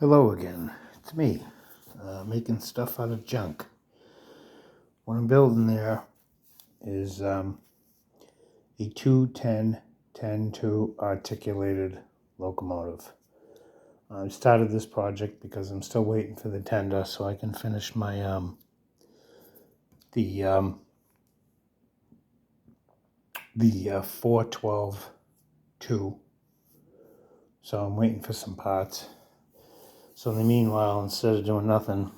Hello again, it's me, making stuff out of junk. What I'm building there is a 210-10-2 articulated locomotive. I started this project because I'm still waiting for the tender so I can finish my the 412-2. So I'm waiting for some parts. So in the meanwhile, instead of doing nothing,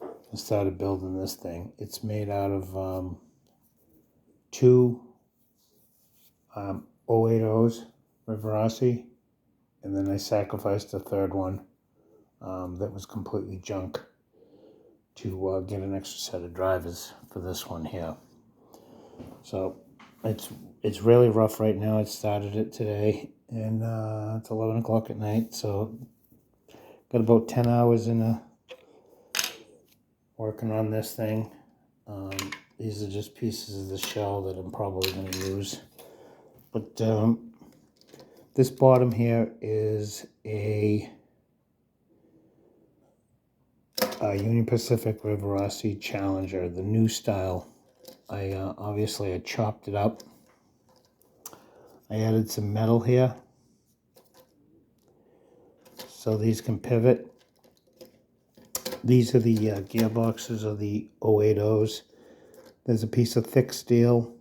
I started building this thing. It's made out of two 080s, rivarossi, and then I sacrificed a third one that was completely junk to get an extra set of drivers for this one here. So it's really rough right now. I started it today, and it's 11 o'clock at night, so got about 10 hours in working on this thing. These are just pieces of the shell that I'm probably going to use. But this bottom here is a Union Pacific Rivarossi Challenger, the new style. I obviously chopped it up. I added some metal here so these can pivot. These are the gearboxes of the 080s. There's a piece of thick steel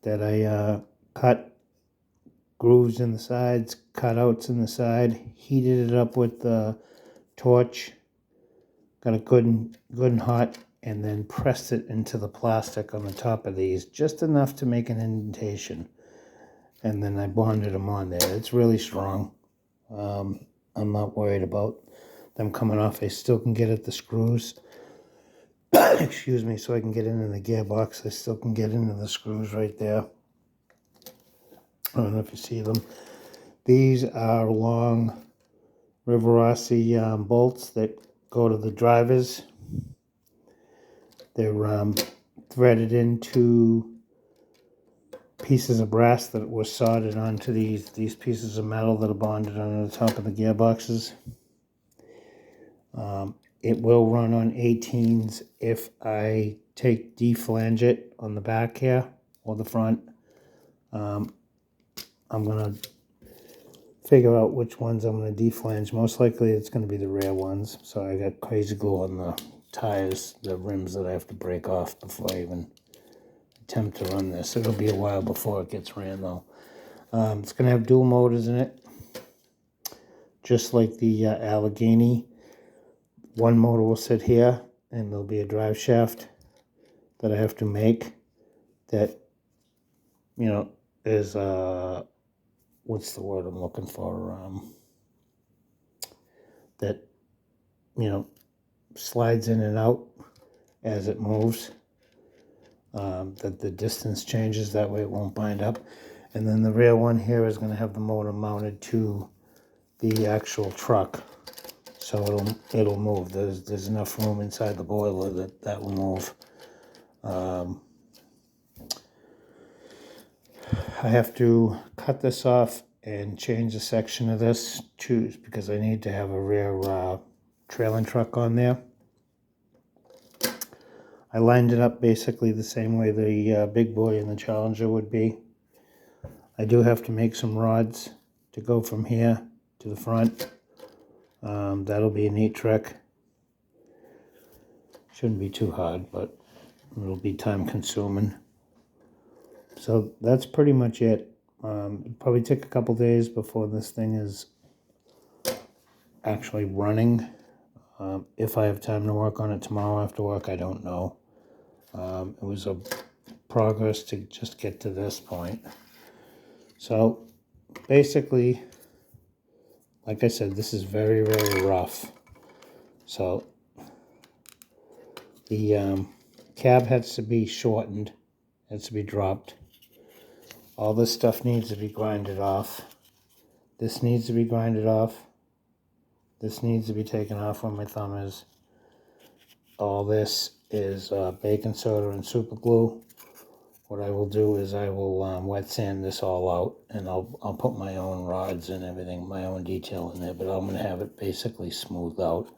that I cut grooves in the sides, cutouts in the side, heated it up with the torch, got it good and hot, and then pressed it into the plastic on the top of these, just enough to make an indentation. And then I bonded them on there. It's really strong. I'm not worried about them coming off. I still can get at the screws. Excuse me, so I can get into the gearbox. I still can get into the screws right there. I don't know if you see them. These are long rivarossi bolts that go to the drivers. They're threaded into pieces of brass that were soldered onto these pieces of metal that are bonded on the top of the gearboxes. It will run on 18s if I deflange it on the back here or the front. I'm going to figure out which ones I'm going to deflange. Most likely it's going to be the rear ones. So I got crazy glue on the tires, the rims that I have to break off before I even attempt to run this. It'll be a while before it gets ran though. It's going to have dual motors in it, just like the Allegheny. One motor will sit here, and there'll be a drive shaft that I have to make that, you know, is, what's the word I'm looking for? That, you know, slides in and out as it moves. That the distance changes, that way it won't bind up. And then the rear one here is going to have the motor mounted to the actual truck. So it'll move. There's enough room inside the boiler that will move. I have to cut this off and change a section of this because I need to have a rear trailing truck on there. I lined it up basically the same way the big boy and the Challenger would be. I do have to make some rods to go from here to the front. That'll be a neat trick. Shouldn't be too hard, but it'll be time consuming. So that's pretty much it. It'll probably take a couple days before this thing is actually running. If I have time to work on it tomorrow after work, I don't know. It was a progress to just get to this point. So basically, like I said, this is very, very rough. So the cab has to be shortened, has to be dropped. All this stuff needs to be grinded off. This needs to be grinded off. This needs to be taken off where my thumb is. All this is baking soda and super glue, what I will do is I will wet sand this all out, and I'll put my own rods and everything, my own detail in there, but I'm going to have it basically smoothed out.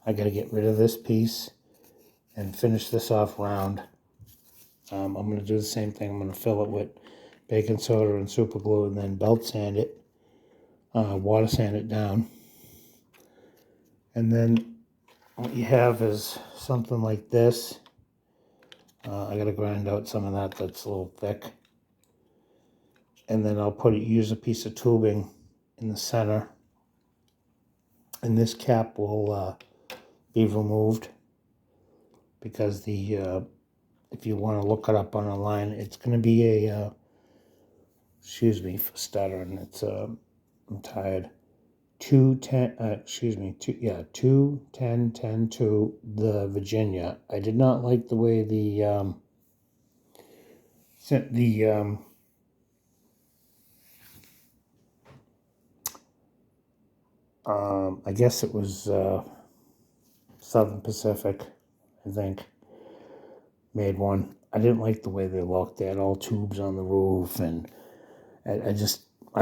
I got to get rid of this piece and finish this off round. I'm going to do the same thing. I'm going to fill it with baking soda and super glue, and then belt sand it, water sand it down. And then what you have is something like this. I got to grind out some of that that's a little thick. And then I'll use a piece of tubing in the center. And this cap will be removed because if you want to look it up on a line, it's going to be a, excuse me for stuttering, it's, I'm tired, 210-10-2, the Virginia. I did not like the way I guess it was Southern Pacific, I think, made one. I didn't like the way they looked. They had all tubes on the roof, and I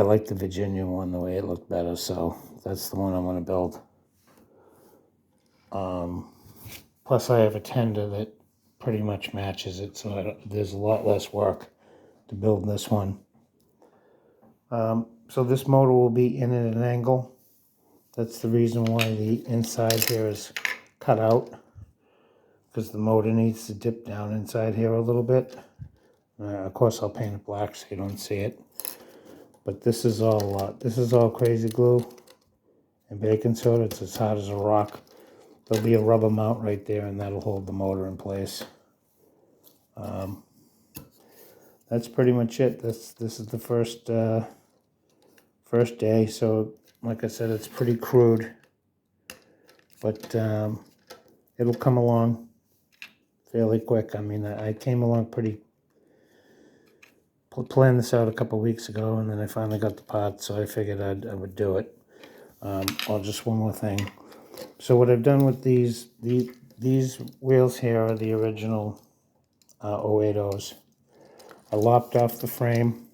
like the Virginia one, the way it looked better, so that's the one I'm going to build. Plus I have a tender that pretty much matches it, so there's a lot less work to build this one. So this motor will be in at an angle. That's the reason why the inside here is cut out, because the motor needs to dip down inside here a little bit. Of course, I'll paint it black so you don't see it. But this is all crazy glue and baking soda. It's as hard as a rock. There'll be a rubber mount right there, and that'll hold the motor in place. That's pretty much it. This is the first day. So, like I said, it's pretty crude, but it'll come along fairly quick. I mean, I came along planned this out a couple of weeks ago, and then I finally got the parts, so I figured I would do it. Just one more thing. So what I've done with these wheels here are the original 080s. I lopped off the frame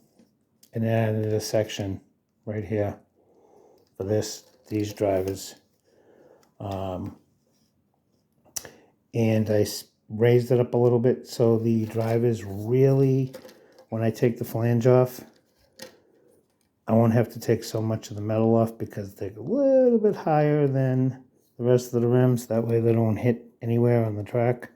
and added a section right here for these drivers. And I raised it up a little bit so the drivers really, when I take the flange off, I won't have to take so much of the metal off because they're a little bit higher than the rest of the rims. That way they don't hit anywhere on the track.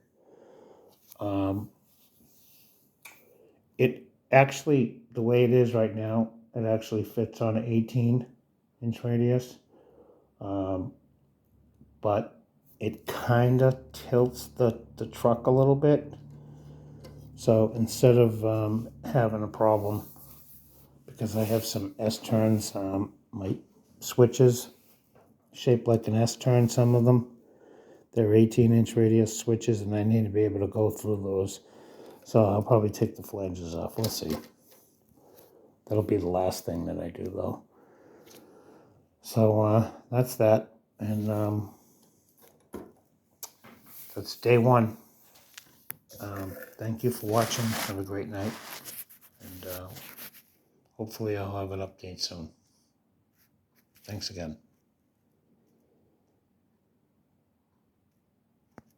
It actually, the way it is right now, it actually fits on an 18-inch radius. But it kind of tilts the truck a little bit. So instead of having a problem, because I have some S-turns, my switches shaped like an S-turn, some of them. They're 18-inch radius switches, and I need to be able to go through those. So I'll probably take the flanges off. We'll see. That'll be the last thing that I do, though. So that's that. And that's day one. Thank you for watching. Have a great night. And hopefully I'll have an update soon. Thanks again.